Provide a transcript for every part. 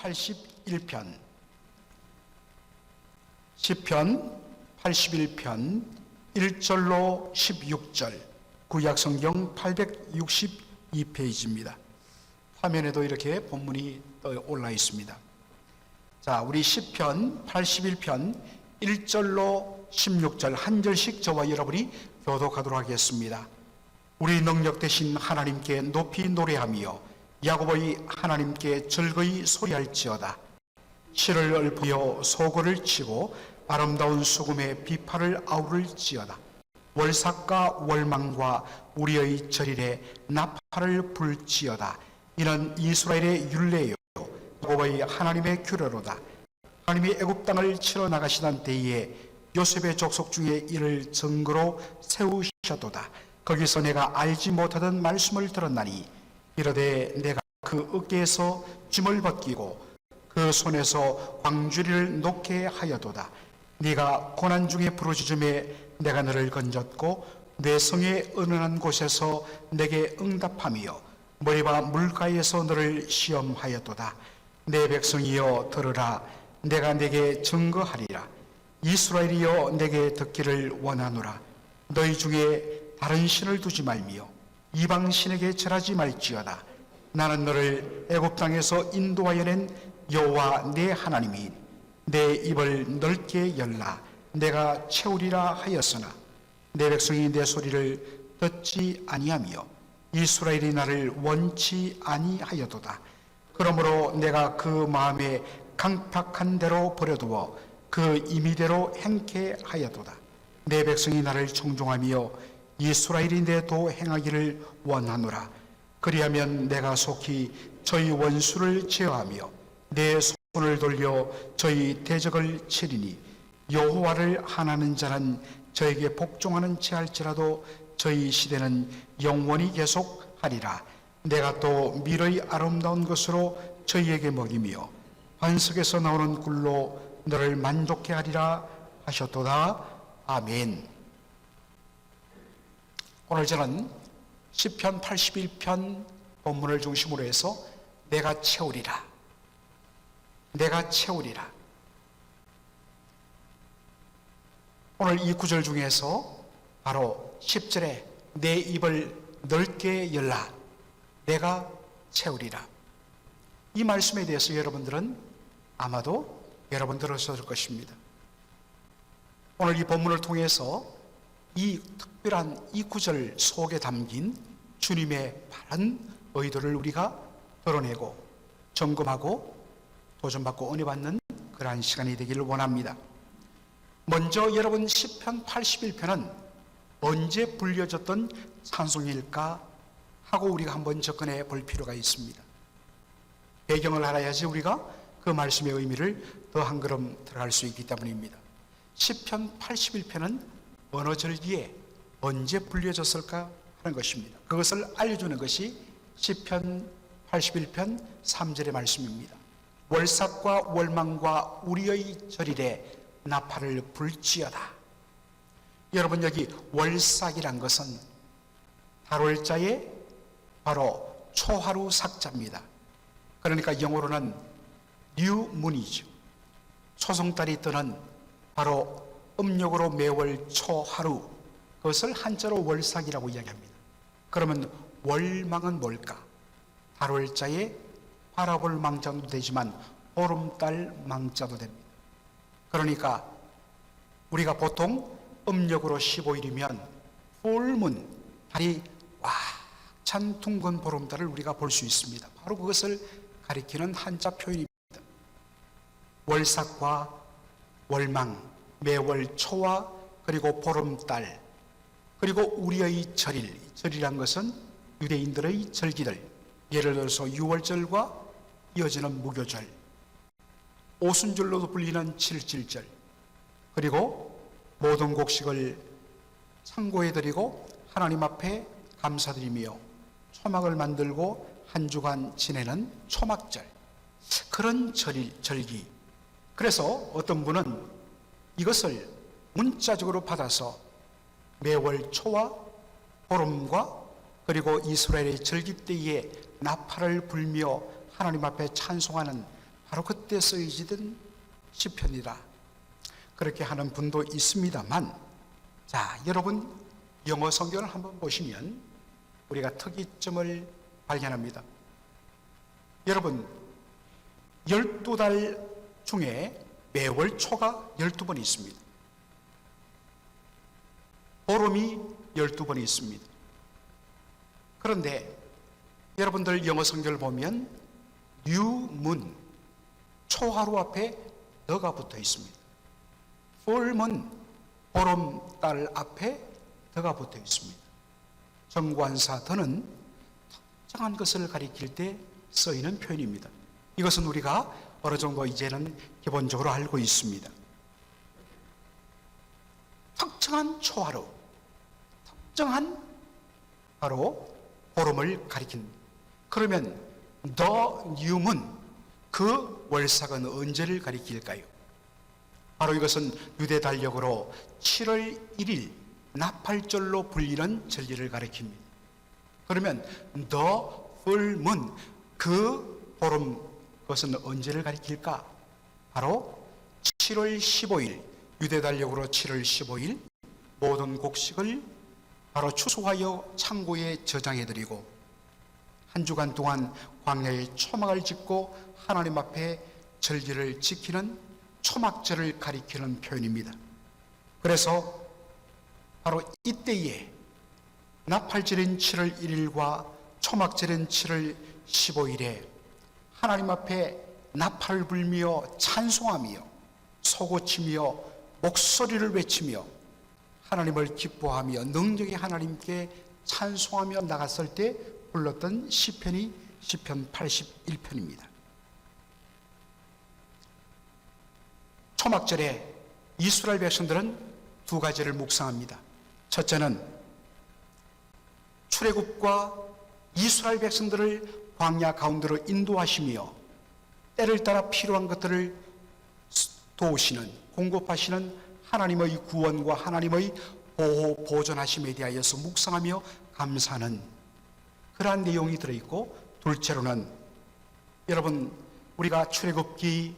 81편 시편 81편 1절로 16절 구약성경 862페이지입니다. 화면에도 이렇게 본문이 올라 있습니다. 자, 우리 시편 81편 1절로 16절 한 절씩 저와 여러분이 교독하도록 하겠습니다. 우리 능력 되신 하나님께 높이 노래하며 야곱의 하나님께 즐거이 소리할지어다. 실을 읊으며 소고를 치고 아름다운 수금의 비파를 아우를지어다. 월삭과 월망과 우리의 절일에 나팔을 불지어다. 이는 이스라엘의 율례요 야곱의 하나님의 규례로다. 하나님이 애굽 땅을 치러 나가시던 때에 요셉의 족속 중에 이를 증거로 세우셨도다. 거기서 내가 알지 못하던 말씀을 들었나니 이르되 내가 그 어깨에서 짐을 벗기고 그 손에서 광주리를 놓게 하여도다. 네가 고난 중에 부르짖음에 내가 너를 건졌고 내 성의 은은한 곳에서 내게 응답하며 머리와 물가에서 너를 시험하였도다. 내 백성이여 들으라. 내가 내게 증거하리라. 이스라엘이여 내게 듣기를 원하노라. 너희 중에 다른 신을 두지 말며 이방 신에게 절하지 말지어다. 나는 너를 애굽 땅에서 인도하여 낸 여호와 내 하나님이 내 입을 넓게 열라 내가 채우리라 하였으나 내 백성이 내 소리를 듣지 아니하며 이스라엘이 나를 원치 아니하여도다. 그러므로 내가 그 마음에 강팍한 대로 버려두어 그 임의대로 행케 하여도다. 내 백성이 나를 청종하며 이스라엘이 내 도 행하기를 원하노라. 그리하면 내가 속히 저희 원수를 제어하며 내 손을 돌려 저희 대적을 치리니 여호와를 하나는 자는 저에게 복종하는 체할지라도 저희 시대는 영원히 계속하리라. 내가 또 밀의 아름다운 것으로 저희에게 먹이며 반석에서 나오는 꿀로 너를 만족케 하리라 하셨도다. 아멘. 오늘 저는 시편 81편 본문을 중심으로 해서 내가 채우리라, 내가 채우리라. 오늘 이 구절 중에서 바로 10절에 내 입을 넓게 열라, 내가 채우리라. 이 말씀에 대해서 여러분들은 아마도 여러분 들으셨을 것입니다. 오늘 이 본문을 통해서 이 특별한 이 구절 속에 담긴 주님의 바른 의도를 우리가 드러내고 점검하고 도전받고 은혜 받는 그러한 시간이 되기를 원합니다. 먼저 여러분 시편 81편은 언제 불려졌던 찬송일까 하고 우리가 한번 접근해 볼 필요가 있습니다. 배경을 알아야지 우리가 그 말씀의 의미를 더 한 걸음 들어갈 수 있기 때문입니다. 시편 81편은 어느 절기에 언제 불려졌을까 하는 것입니다. 그것을 알려주는 것이 시편 81편 3절의 말씀입니다. 월삭과 월망과 우리의 절일에 나팔을 불지어다. 여러분, 여기 월삭이란 것은 달월자의 바로 초하루 삭자입니다. 그러니까 영어로는 뉴문이죠. 초승달이 뜨는 바로 음력으로 매월 초하루, 그것을 한자로 월삭이라고 이야기합니다. 그러면 월망은 뭘까? 달월자의 바라볼 망자도 되지만 보름달 망자도 됩니다. 그러니까 우리가 보통 음력으로 15일이면 풀문, 달이 꽉 찬 둥근 보름달을 우리가 볼 수 있습니다. 바로 그것을 가리키는 한자 표현입니다. 월삭과 월망, 매월 초와 그리고 보름달, 그리고 우리의 절일, 절이란 것은 유대인들의 절기들, 예를 들어서 6월절과 이어지는 무교절, 오순절로도 불리는 7.7절, 그리고 모든 곡식을 창고해드리고 하나님 앞에 감사드리며 초막을 만들고 한 주간 지내는 초막절, 그런 절기. 그래서 어떤 분은 이것을 문자적으로 받아서 매월 초와 보름과 그리고 이스라엘의 절기 때에 나팔을 불며 하나님 앞에 찬송하는 바로 그때 쓰여지던 시편이다. 그렇게 하는 분도 있습니다만, 자, 여러분 영어 성경을 한번 보시면 우리가 특이점을 발견합니다. 여러분 12달 중에 매월 초가 12번 있습니다. 보름이 12번 있습니다. 그런데 여러분들 영어 성경을 보면 new moon, 초하루 앞에 더가 붙어 있습니다. full moon, 보름달 앞에 더가 붙어 있습니다. 정관사 더는 특정한 것을 가리킬 때 쓰이는 표현입니다. 이것은 우리가 어느 정도 이제는 기본적으로 알고 있습니다. 특정한 초하루, 특정한 바로 보름을 가리킨. 그러면 the new moon, 그 월삭은 언제를 가리킬까요? 바로 이것은 유대 달력으로 7월 1일 나팔절로 불리는 절기를 가리킵니다. 그러면 the full moon, 그 보름, 그것은 언제를 가리킬까? 바로 7월 15일, 유대 달력으로 7월 15일 모든 곡식을 바로 추수하여 창고에 저장해드리고 한 주간 동안 광야에 초막을 짓고 하나님 앞에 절기를 지키는 초막절을 가리키는 표현입니다. 그래서 바로 이때에 나팔절인 7월 1일과 초막절인 7월 15일에 하나님 앞에 나팔을 불며 찬송하며 소고치며 목소리를 외치며 하나님을 기뻐하며 능력의 하나님께 찬송하며 나갔을 때 불렀던 시편이 시편 81편입니다. 초막절에 이스라엘 백성들은 두 가지를 묵상합니다. 첫째는 출애굽과 이스라엘 백성들을 광야 가운데로 인도하시며 때를 따라 필요한 것들을 도우시는, 공급하시는 하나님의 구원과 하나님의 보호, 보존하심에 대하여서 묵상하며 감사하는 그러한 내용이 들어있고, 둘째로는 여러분 우리가 출애굽기,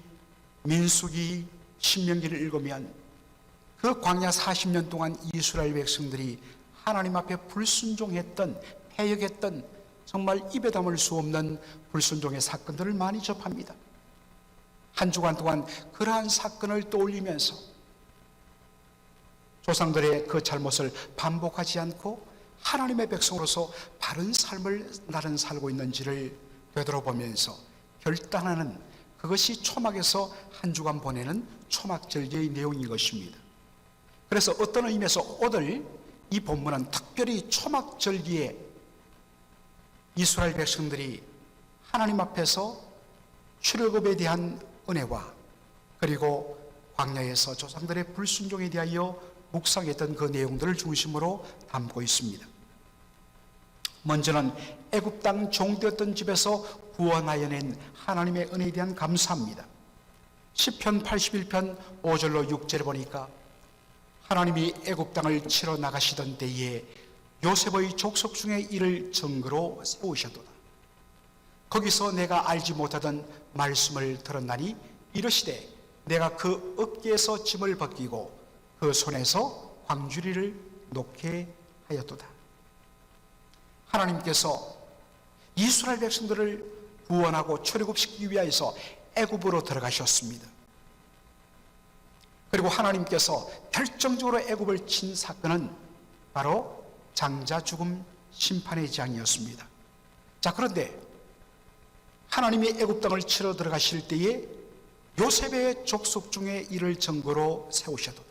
민수기, 신명기를 읽으면 그 광야 40년 동안 이스라엘 백성들이 하나님 앞에 불순종했던, 패역했던 정말 입에 담을 수 없는 불순종의 사건들을 많이 접합니다. 한 주간 동안 그러한 사건을 떠올리면서 조상들의 그 잘못을 반복하지 않고 하나님의 백성으로서 바른 삶을 나는 살고 있는지를 되돌아보면서 결단하는, 그것이 초막에서 한 주간 보내는 초막절기의 내용인 것입니다. 그래서 어떤 의미에서 오늘 이 본문은 특별히 초막절기에 이스라엘 백성들이 하나님 앞에서 출애굽에 대한 은혜와 그리고 광야에서 조상들의 불순종에 대하여 묵상했던 그 내용들을 중심으로 담고 있습니다. 먼저는 애굽 땅 종되었던 집에서 구원하여 낸 하나님의 은혜에 대한 감사합니다. 시편 81편 5절로 6절에 보니까 하나님이 애굽 땅을 치러 나가시던 때에 요셉의 족속 중에 이를 증거로 세우셨도다. 거기서 내가 알지 못하던 말씀을 들었나니 이르시되 내가 그 어깨에서 짐을 벗기고 그 손에서 광주리를 놓게 하였도다. 하나님께서 이스라엘 백성들을 구원하고 출애굽시키기 위하여서 애굽으로 들어가셨습니다. 그리고 하나님께서 결정적으로 애굽을 친 사건은 바로 장자 죽음 심판의 장이었습니다. 자, 그런데 하나님이 애굽 땅을 치러 들어가실 때에 요셉의 족속 중에 이를 증거로 세우셨도다.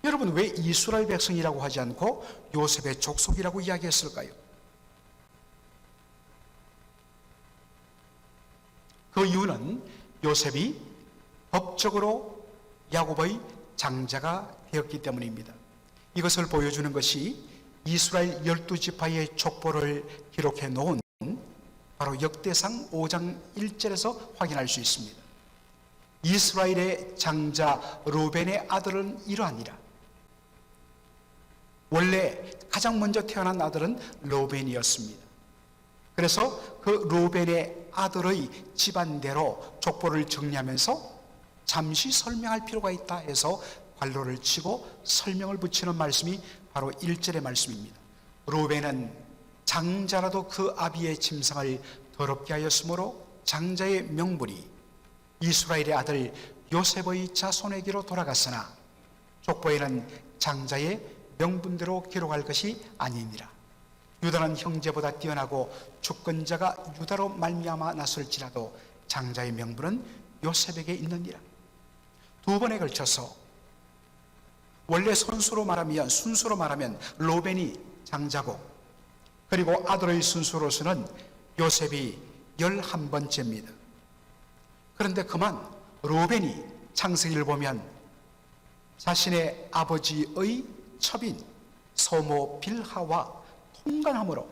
여러분, 왜 이스라엘 백성이라고 하지 않고 요셉의 족속이라고 이야기했을까요? 그 이유는 요셉이 법적으로 야곱의 장자가 되었기 때문입니다. 이것을 보여주는 것이 이스라엘 12지파의 족보를 기록해 놓은 바로 역대상 5장 1절에서 확인할 수 있습니다. 이스라엘의 장자 르벤의 아들은 이러하니라. 원래 가장 먼저 태어난 아들은 르벤이었습니다. 그래서 그 루벤의 아들의 집안대로 족보를 정리하면서 잠시 설명할 필요가 있다 해서 괄호를 치고 설명을 붙이는 말씀이 바로 1절의 말씀입니다. 루벤은 장자라도 그 아비의 침상을 더럽게 하였으므로 장자의 명분이 이스라엘의 아들 요셉의 자손에게로 돌아갔으나 족보에는 장자의 명분대로 기록할 것이 아니니라. 유다는 형제보다 뛰어나고 주권자가 유다로 말미암아 났을지라도 장자의 명분은 요셉에게 있느니라. 두 번에 걸쳐서 원래 순수로 말하면 로벤이 장자고, 그리고 아들의 순수로서는 요셉이 11번째입니다. 그런데 그만 로벤이 창세기를 보면 자신의 아버지의 첩인 소모 빌하와 통간함으로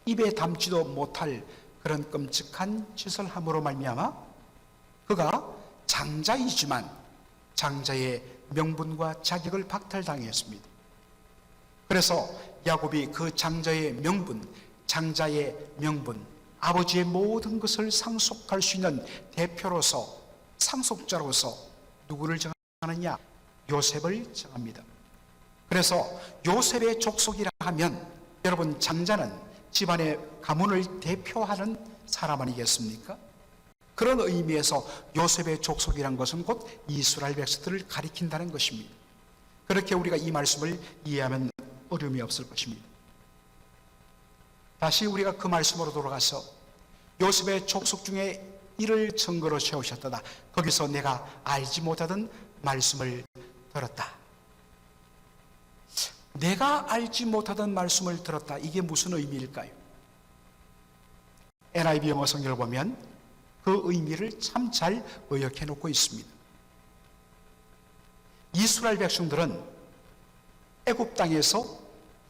입에 담지도 못할 그런 끔찍한 짓을 함으로 말미암아 그가 장자이지만 장자의 명분과 자격을 박탈당했습니다. 그래서 야곱이 그 장자의 명분, 장자의 명분, 아버지의 모든 것을 상속할 수 있는 대표로서, 상속자로서 누구를 정하느냐? 요셉을 정합니다. 그래서 요셉의 족속이라 하면 여러분, 장자는 집안의 가문을 대표하는 사람 아니겠습니까? 그런 의미에서 요셉의 족속이란 것은 곧 이스라엘 백성들을 가리킨다는 것입니다. 그렇게 우리가 이 말씀을 이해하면 어려움이 없을 것입니다. 다시 우리가 그 말씀으로 돌아가서 요셉의 족속 중에 이를 증거로 세우셨다. 거기서 내가 알지 못하던 말씀을 들었다. 내가 알지 못하던 말씀을 들었다. 이게 무슨 의미일까요? NIV 영어 성경을 보면 그 의미를 참 잘 의역해 놓고 있습니다. 이스라엘 백성들은 애굽 땅에서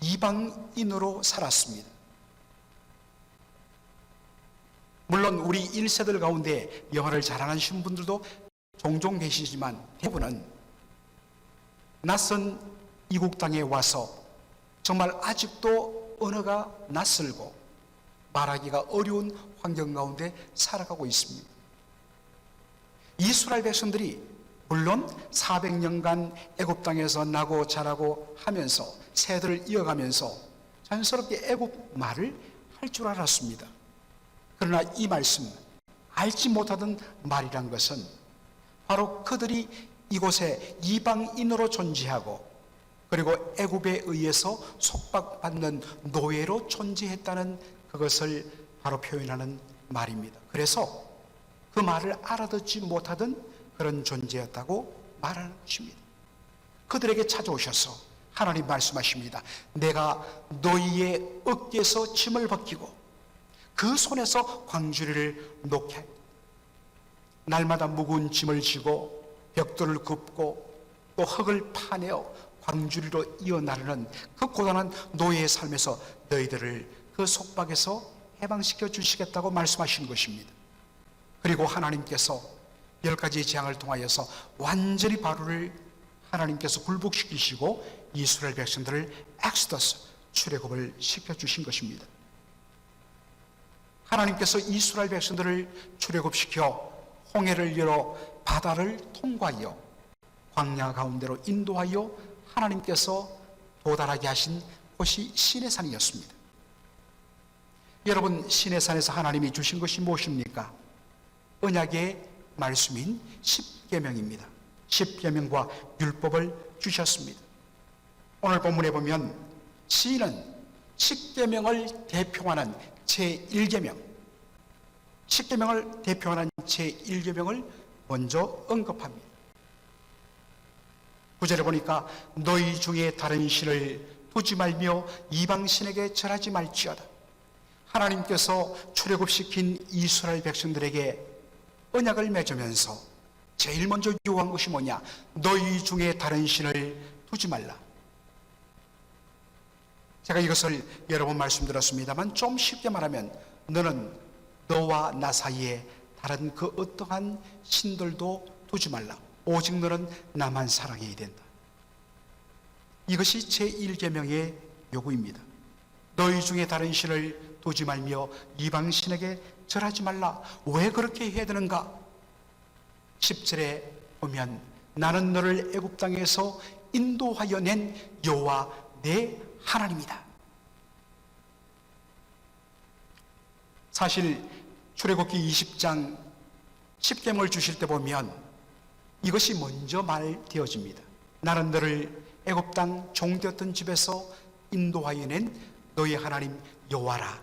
이방인으로 살았습니다. 물론 우리 1세들 가운데 영어를 잘하는 분들도 종종 계시지만 대부분은 낯선 이국 땅에 와서 정말 아직도 언어가 낯설고 말하기가 어려운 환경 가운데 살아가고 있습니다. 이스라엘 백성들이 물론 400년간 애굽 땅에서 나고 자라고 하면서 세대를 이어가면서 자연스럽게 애굽 말을 할 줄 알았습니다. 그러나 이 말씀, 알지 못하던 말이란 것은 바로 그들이 이곳에 이방인으로 존재하고 그리고 애굽에 의해서 속박받는 노예로 존재했다는 그것을 바로 표현하는 말입니다. 그래서 그 말을 알아듣지 못하던 그런 존재였다고 말하는 것입니다. 그들에게 찾아오셔서 하나님 말씀하십니다. 내가 너희의 어깨에서 짐을 벗기고 그 손에서 광주리를 놓게 하리라. 날마다 무거운 짐을 지고 벽돌을 굽고 또 흙을 파내어 광주리로 이어 나르는 그 고단한 노예의 삶에서 너희들을 그 속박에서 해방시켜 주시겠다고 말씀하신 것입니다. 그리고 하나님께서 10가지 재앙을 통하여서 완전히 바로를 하나님께서 굴복시키시고 이스라엘 백성들을 엑소더스, 출애굽을 시켜주신 것입니다. 하나님께서 이스라엘 백성들을 출애굽시켜 홍해를 열어 바다를 통과하여 광야 가운데로 인도하여 하나님께서 도달하게 하신 곳이 시내산이었습니다. 여러분, 시내산에서 하나님이 주신 것이 무엇입니까? 언약의 말씀인 십계명입니다. 십계명과 율법을 주셨습니다. 오늘 본문에 보면 시인은 십계명을 대표하는 제1계명, 십계명을 대표하는 제1계명을 먼저 언급합니다. 9절에 보니까 너희 중에 다른 신을 두지 말며 이방신에게 절하지 말지어다. 하나님께서 출애굽시킨 이스라엘 백성들에게 언약을 맺으면서 제일 먼저 요구한 것이 뭐냐? 너희 중에 다른 신을 두지 말라. 제가 이것을 여러 번 말씀드렸습니다만 좀 쉽게 말하면 너는 너와 나 사이에 다른 그 어떠한 신들도 두지 말라. 오직 너는 나만 사랑해야 된다. 이것이 제1계명의 요구입니다. 너희 중에 다른 신을 두지 말며 이방신에게 절하지 말라. 왜 그렇게 해야 되는가? 10절에 보면 나는 너를 애굽 땅에서 인도하여 낸 여호와 내 하나님이다. 사실 출애굽기 20장 10계명을 주실 때 보면 이것이 먼저 말되어집니다. 나는 너를 애굽 땅 종되었던 집에서 인도하여 낸 너의 하나님 여호와라.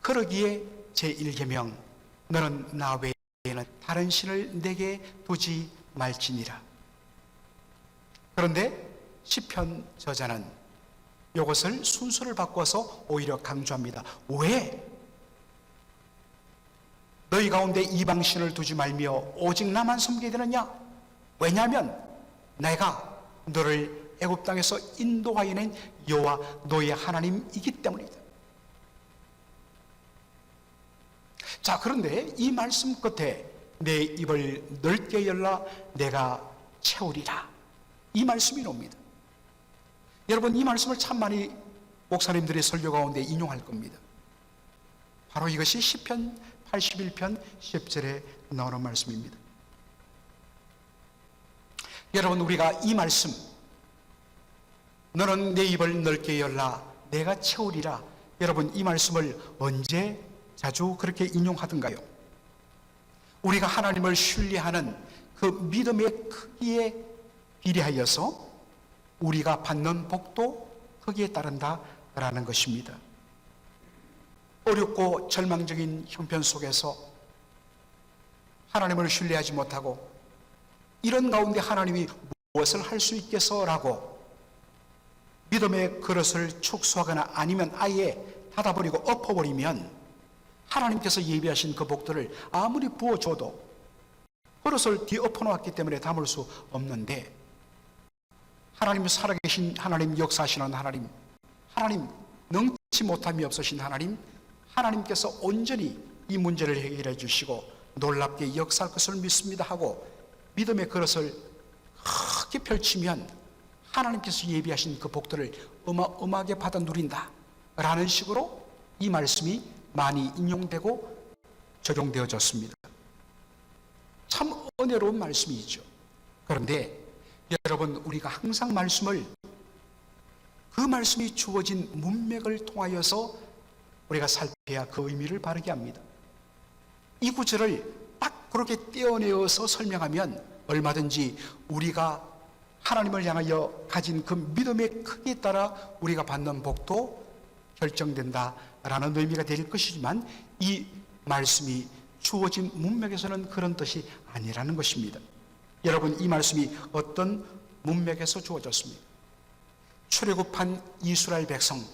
그러기에 제1계명 너는 나 외에는 다른 신을 내게 두지 말지니라. 그런데 시편 저자는 이것을 순서를 바꿔서 오히려 강조합니다. 왜? 너희 가운데 이방신을 두지 말며 오직 나만 섬기게 되느냐? 왜냐하면 내가 너를 애굽 땅에서 인도하여 낸 여호와 너의 하나님이기 때문이다. 자, 그런데 이 말씀 끝에 내 입을 넓게 열라 내가 채우리라, 이 말씀이 나옵니다. 여러분, 이 말씀을 참 많이 목사님들의 설교 가운데 인용할 겁니다. 바로 이것이 시편 81편 10절에 나오는 말씀입니다. 여러분, 우리가 이 말씀 너는 내 입을 넓게 열라 내가 채우리라, 여러분 이 말씀을 언제 자주 그렇게 인용하던가요? 우리가 하나님을 신뢰하는 그 믿음의 크기에 비례하여서 우리가 받는 복도 거기에 따른다라는 것입니다. 어렵고 절망적인 형편 속에서 하나님을 신뢰하지 못하고 이런 가운데 하나님이 무엇을 할 수 있겠어라고 믿음의 그릇을 축소하거나 아니면 아예 닫아버리고 엎어버리면 하나님께서 예비하신 그 복들을 아무리 부어줘도 그릇을 뒤엎어놓았기 때문에 담을 수 없는데, 하나님 살아계신 하나님, 역사하시는 하나님, 하나님 능치 못함이 없으신 하나님, 하나님께서 온전히 이 문제를 해결해 주시고 놀랍게 역사할 것을 믿습니다 하고 믿음의 그릇을 크게 펼치면 하나님께서 예비하신 그 복들을 어마어마하게 받아 누린다 라는 식으로 이 말씀이 많이 인용되고 적용되어졌습니다. 참 은혜로운 말씀이죠. 그런데 여러분, 우리가 항상 말씀을 그 말씀이 주어진 문맥을 통하여서 우리가 살펴야 그 의미를 바르게 합니다. 이 구절을 딱 그렇게 떼어내어서 설명하면 얼마든지 우리가 하나님을 향하여 가진 그 믿음의 크기에 따라 우리가 받는 복도 결정된다라는 의미가 될 것이지만 이 말씀이 주어진 문맥에서는 그런 뜻이 아니라는 것입니다. 여러분, 이 말씀이 어떤 문맥에서 주어졌습니까? 출애굽한 이스라엘 백성,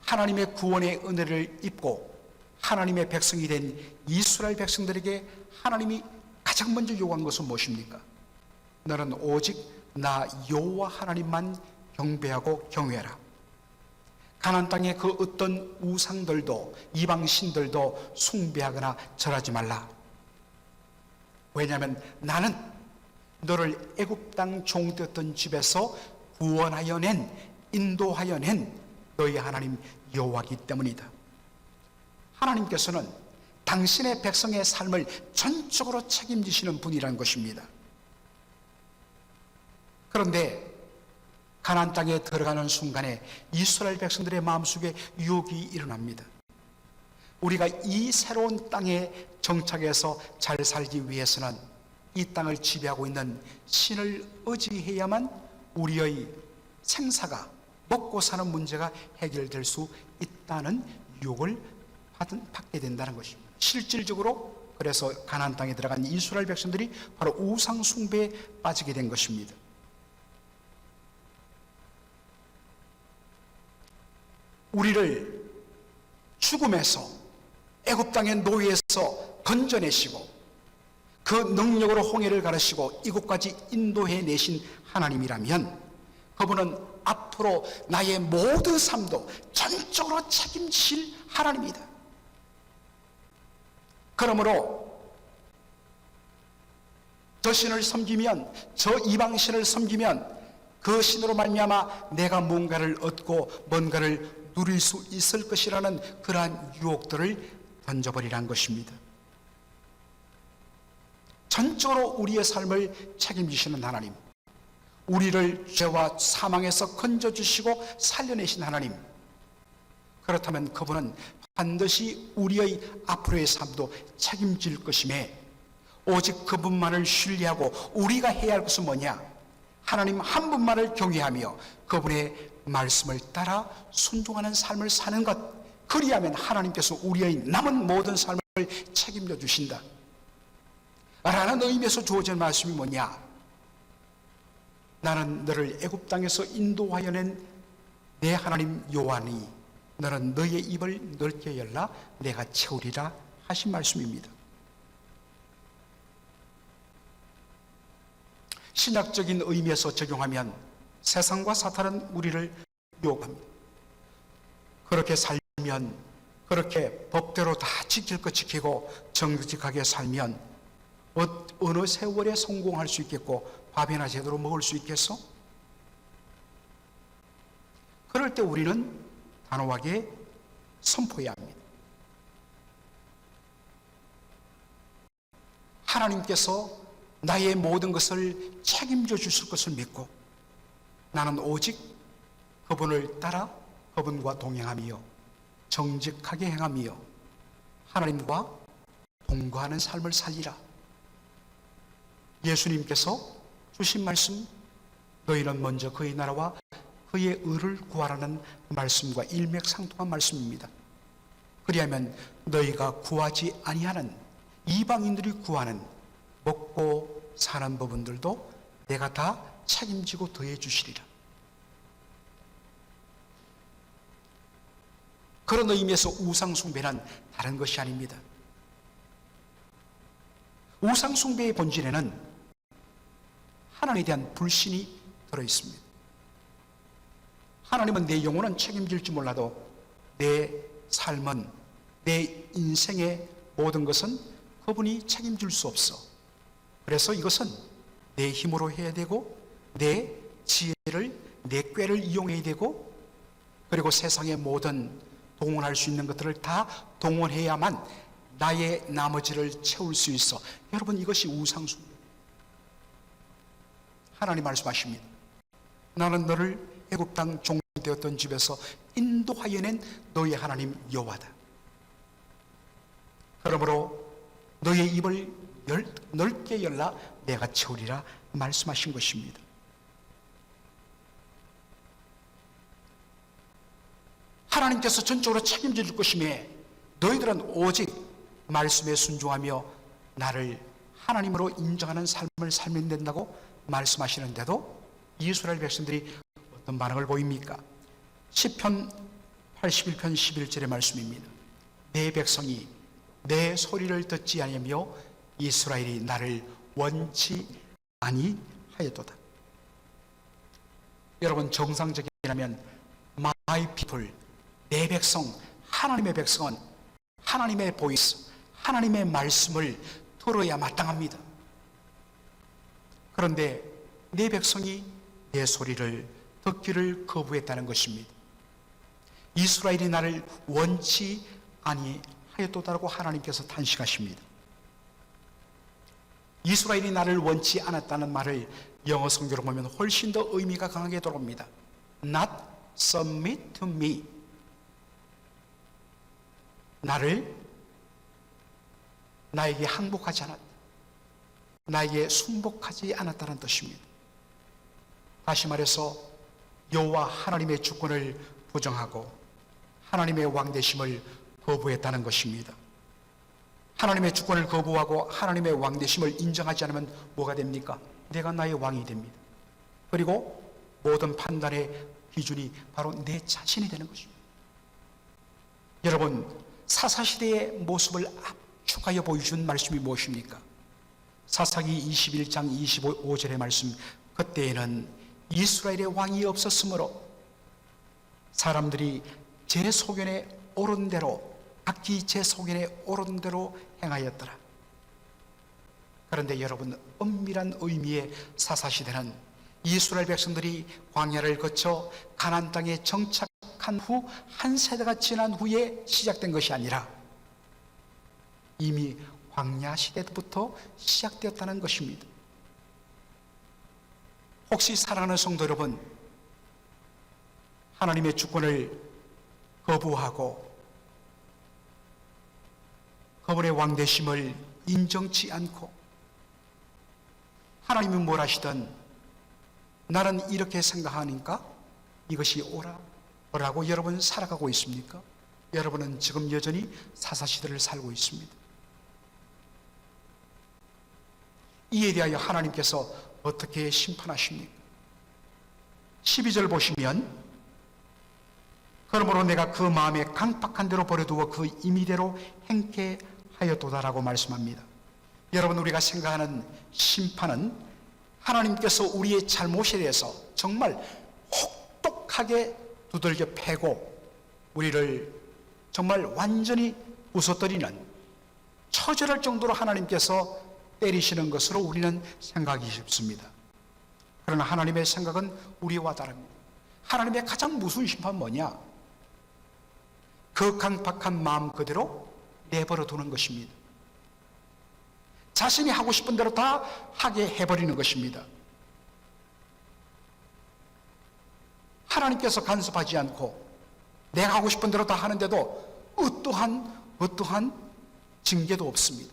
하나님의 구원의 은혜를 입고 하나님의 백성이 된 이스라엘 백성들에게 하나님이 가장 먼저 요구한 것은 무엇입니까? 너는 오직 나 여호와 하나님만 경배하고 경외하라. 가나안 땅의 그 어떤 우상들도 이방신들도 숭배하거나 절하지 말라. 왜냐하면 나는 너를 애굽 땅 종되었던 집에서 구원하여 낸, 인도하여 낸 너희 하나님 여호와이기 때문이다. 하나님께서는 당신의 백성의 삶을 전적으로 책임지시는 분이라는 것입니다. 그런데 가나안 땅에 들어가는 순간에 이스라엘 백성들의 마음속에 유혹이 일어납니다. 우리가 이 새로운 땅에 정착해서 잘 살기 위해서는 이 땅을 지배하고 있는 신을 의지해야만 우리의 생사가, 먹고 사는 문제가 해결될 수 있다는 유혹을 받게 된다는 것입니다. 실질적으로 그래서 가나안 땅에 들어간 이스라엘 백성들이 바로 우상 숭배에 빠지게 된 것입니다. 우리를 죽음에서, 애굽 땅의 노예에서 건져내시고 그 능력으로 홍해를 가르시고 이곳까지 인도해 내신 하나님이라면 그분은 앞으로 나의 모든 삶도 전적으로 책임지실 하나님이다. 그러므로 저 신을 섬기면, 저 이방신을 섬기면 그 신으로 말미암아 내가 뭔가를 얻고 뭔가를 누릴 수 있을 것이라는 그러한 유혹들을 던져버리란 것입니다. 전적으로 우리의 삶을 책임지시는 하나님, 우리를 죄와 사망에서 건져주시고 살려내신 하나님, 그렇다면 그분은 반드시 우리의 앞으로의 삶도 책임질 것임에 오직 그분만을 신뢰하고 우리가 해야 할 것은 뭐냐? 하나님 한 분만을 경외하며 그분의 말씀을 따라 순종하는 삶을 사는 것, 그리하면 하나님께서 우리의 남은 모든 삶을 책임져 주신다 라는 의미에서 주어진 말씀이 뭐냐? 나는 너를 애굽 땅에서 인도하여 낸 내 하나님 여호와니 너는 너의 입을 넓게 열라 내가 채우리라 하신 말씀입니다. 신학적인 의미에서 적용하면 세상과 사탄은 우리를 유혹합니다. 그렇게 살면, 그렇게 법대로 다 지킬 것 지키고 정직하게 살면 어느 세월에 성공할 수 있겠고 밥이나 제대로 먹을 수 있겠어? 그럴 때 우리는 단호하게 선포해야 합니다. 하나님께서 나의 모든 것을 책임져 주실 것을 믿고 나는 오직 그분을 따라 그분과 동행하며 정직하게 행하며 하나님과 동거하는 삶을 살리라. 예수님께서 주신 말씀, 너희는 먼저 그의 나라와 그의 의를 구하라는 말씀과 일맥상통한 말씀입니다. 그리하면 너희가 구하지 아니하는 이방인들이 구하는 먹고 사는 부분들도 내가 다 책임지고 더해 주시리라. 그런 의미에서 우상숭배는 다른 것이 아닙니다. 우상숭배의 본질에는 하나님에 대한 불신이 들어있습니다. 하나님은 내 영혼은 책임질지 몰라도 내 삶은, 내 인생의 모든 것은 그분이 책임질 수 없어. 그래서 이것은 내 힘으로 해야 되고 내 지혜를, 내 꾀를 이용해야 되고 그리고 세상의 모든 동원할 수 있는 것들을 다 동원해야만 나의 나머지를 채울 수 있어. 여러분, 이것이 우상숭배. 하나님 말씀하십니다. 나는 너를 애굽 땅 종되었던 집에서 인도하여 낸 너의 하나님 여호와다. 그러므로 너의 입을 넓게 열라 내가 채우리라 말씀하신 것입니다. 하나님께서 전적으로 책임질 것임에 너희들은 오직 말씀에 순종하며 나를 하나님으로 인정하는 삶을 살면 된다고 말씀하시는데도 이스라엘 백성들이 어떤 반응을 보입니까? 시편 81편 11절의 말씀입니다. 내 백성이 내 소리를 듣지 아니하며 이스라엘이 나를 원치 아니하였도다. 여러분, 정상적이라면 my people, 내 백성, 하나님의 백성은 하나님의 보이스, 하나님의 말씀을 들어야 마땅합니다. 그런데 내 백성이 내 소리를 듣기를 거부했다는 것입니다. 이스라엘이 나를 원치 아니하였도다라고 하나님께서 탄식하십니다. 이스라엘이 나를 원치 않았다는 말을 영어 성경으로 보면 훨씬 더 의미가 강하게 들어옵니다. Not submit to me. 나에게 항복하지 않았다. 나에게 순복하지 않았다는 뜻입니다. 다시 말해서 여호와 하나님의 주권을 부정하고 하나님의 왕되심을 거부했다는 것입니다. 하나님의 주권을 거부하고 하나님의 왕되심을 인정하지 않으면 뭐가 됩니까? 내가 나의 왕이 됩니다. 그리고 모든 판단의 기준이 바로 내 자신이 되는 것입니다. 여러분, 사사시대의 모습을 압축하여 보여준 말씀이 무엇입니까? 사사기 21장 25절의 말씀, 그때에는 이스라엘의 왕이 없었으므로 사람들이 제 소견에 오른 대로, 각기 제 소견에 오른 대로 행하였더라. 그런데 여러분, 엄밀한 의미의 사사시대는 이스라엘 백성들이 광야를 거쳐 가나안 땅에 정착한 시작한 후 한 세대가 지난 후에 시작된 것이 아니라 이미 광야 시대부터 시작되었다는 것입니다. 혹시 사랑하는 성도 여러분, 하나님의 주권을 거부하고 그분의 왕되심을 인정치 않고 하나님이 뭘 하시든 나는 이렇게 생각하니까 이것이 옳아라고 여러분 살아가고 있습니까? 여러분은 지금 여전히 사사시대를 살고 있습니다. 이에 대하여 하나님께서 어떻게 심판하십니까? 12절 보시면 그러므로 내가 그 마음에 강팍한 대로 버려두어 그 임의대로 행케 하였도다라고 말씀합니다. 여러분, 우리가 생각하는 심판은 하나님께서 우리의 잘못에 대해서 정말 혹독하게 두들겨 패고 우리를 정말 완전히 부서뜨리는, 처절할 정도로 하나님께서 때리시는 것으로 우리는 생각하기 쉽습니다. 그러나 하나님의 생각은 우리와 다릅니다. 하나님의 가장 무서운 심판은 뭐냐? 그 강팍한 마음 그대로 내버려 두는 것입니다. 자신이 하고 싶은 대로 다 하게 해버리는 것입니다. 하나님께서 간섭하지 않고 내가 하고 싶은 대로 다 하는데도 어떠한 징계도 없습니다.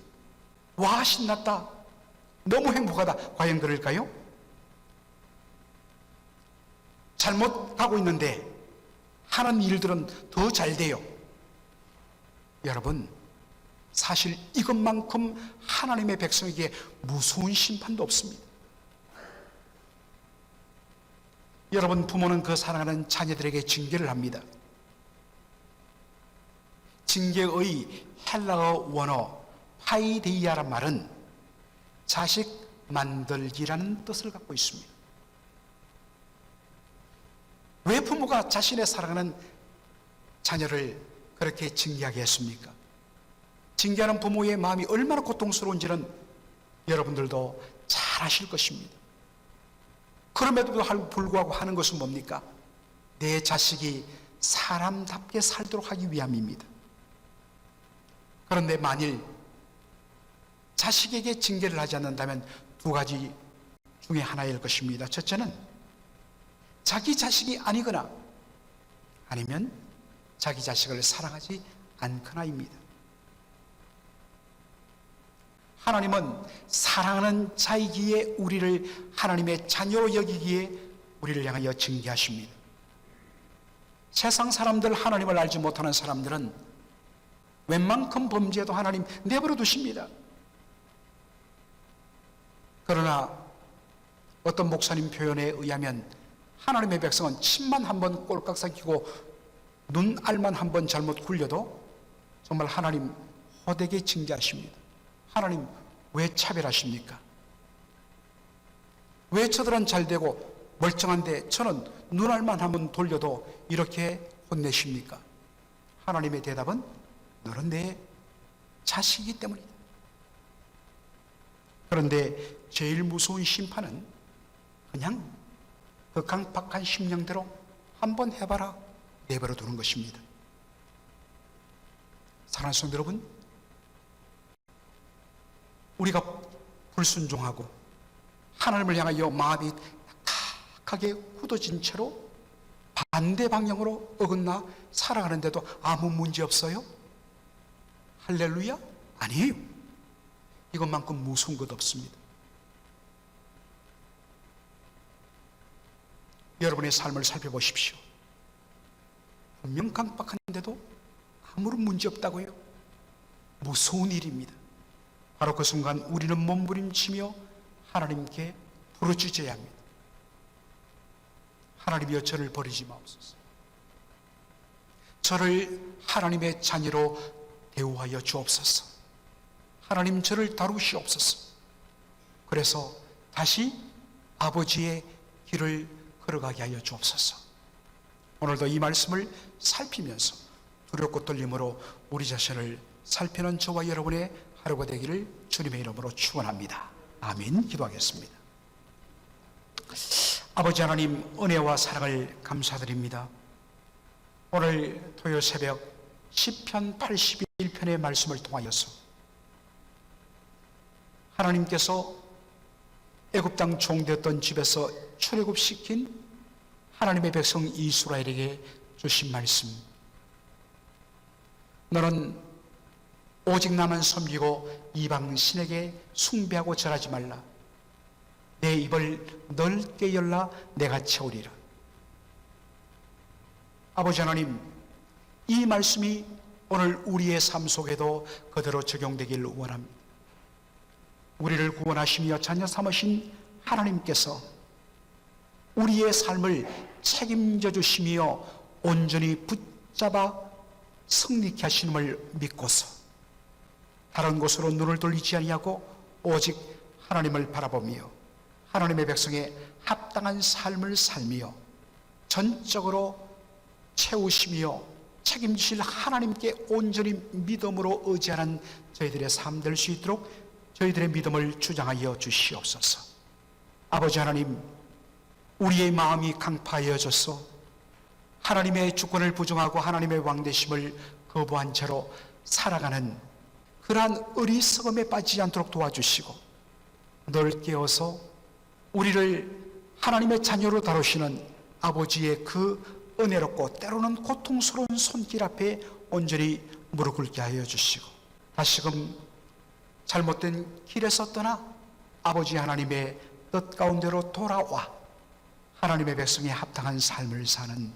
와, 신났다, 너무 행복하다. 과연 그럴까요? 잘못하고 있는데 하는 일들은 더 잘 돼요. 여러분, 사실 이것만큼 하나님의 백성에게 무서운 심판도 없습니다. 여러분, 부모는 그 사랑하는 자녀들에게 징계를 합니다. 징계의 헬라어 원어 파이데이아란 말은 자식 만들기라는 뜻을 갖고 있습니다. 왜 부모가 자신의 사랑하는 자녀를 그렇게 징계하게 했습니까? 징계하는 부모의 마음이 얼마나 고통스러운지는 여러분들도 잘 아실 것입니다. 그럼에도 불구하고 하는 것은 뭡니까? 내 자식이 사람답게 살도록 하기 위함입니다. 그런데 만일 자식에게 징계를 하지 않는다면 두 가지 중에 하나일 것입니다. 첫째는 자기 자식이 아니거나 아니면 자기 자식을 사랑하지 않거나입니다. 하나님은 사랑하는 자이기에 우리를 하나님의 자녀로 여기기에 우리를 향하여 징계하십니다. 세상 사람들, 하나님을 알지 못하는 사람들은 웬만큼 범죄도 하나님 내버려 두십니다. 그러나 어떤 목사님 표현에 의하면 하나님의 백성은 침만 한번 꼴깍 삼키고 눈알만 한번 잘못 굴려도 정말 하나님 호되게 징계하십니다. 하나님 왜 차별하십니까? 왜 저들은 잘되고 멀쩡한데 저는 눈알만 한번 돌려도 이렇게 혼내십니까? 하나님의 대답은 너는 내 자식이기 때문이다. 그런데 제일 무서운 심판은 그냥 그 강팍한 심령대로 한번 해봐라 내버려 두는 것입니다. 사랑하는 성도 여러분, 우리가 불순종하고 하나님을 향하여 마음이 딱딱하게 굳어진 채로 반대 방향으로 어긋나 살아가는데도 아무 문제 없어요? 할렐루야? 아니에요. 이것만큼 무서운 것 없습니다. 여러분의 삶을 살펴보십시오. 분명 강박한데도 아무런 문제 없다고요? 무서운 일입니다. 바로 그 순간 우리는 몸부림치며 하나님께 부르짖어야 합니다. 하나님이여, 저를 버리지 마옵소서. 저를 하나님의 자녀로 대우하여 주옵소서. 하나님, 저를 다루시옵소서. 그래서 다시 아버지의 길을 걸어가게 하여 주옵소서. 오늘도 이 말씀을 살피면서 두렵고 떨림으로 우리 자신을 살피는 저와 여러분의 하루가 되기를 주님의 이름으로 축원합니다. 아멘. 기도하겠습니다. 아버지 하나님, 은혜와 사랑을 감사드립니다. 오늘 토요일 새벽 시편 81편의 말씀을 통하여서 하나님께서 애굽 땅 종되었던 집에서 출애굽시킨 하나님의 백성 이스라엘에게 주신 말씀, 너는 오직 나만 섬기고 이방 신에게 숭배하고 절하지 말라. 내 입을 넓게 열라 내가 채우리라. 아버지 하나님, 이 말씀이 오늘 우리의 삶 속에도 그대로 적용되길 원합니다. 우리를 구원하시며 자녀 삼으신 하나님께서 우리의 삶을 책임져 주시며 온전히 붙잡아 승리케 하시는을 믿고서 다른 곳으로 눈을 돌리지 아니하고 오직 하나님을 바라보며 하나님의 백성에 합당한 삶을 살며 전적으로 채우시며 책임지실 하나님께 온전히 믿음으로 의지하는 저희들의 삶 될 수 있도록 저희들의 믿음을 주장하여 주시옵소서. 아버지 하나님, 우리의 마음이 강파하여져서 하나님의 주권을 부정하고 하나님의 왕되심을 거부한 채로 살아가는 그러한 어리석음에 빠지지 않도록 도와주시고 널 깨어서 우리를 하나님의 자녀로 다루시는 아버지의 그 은혜롭고 때로는 고통스러운 손길 앞에 온전히 무릎 꿇게 하여 주시고 다시금 잘못된 길에서 떠나 아버지 하나님의 뜻 가운데로 돌아와 하나님의 백성에 합당한 삶을 사는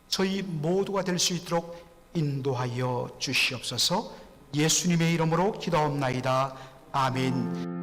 저희 모두가 될 수 있도록 인도하여 주시옵소서. 예수님의 이름으로 기도하옵나이다. 아멘.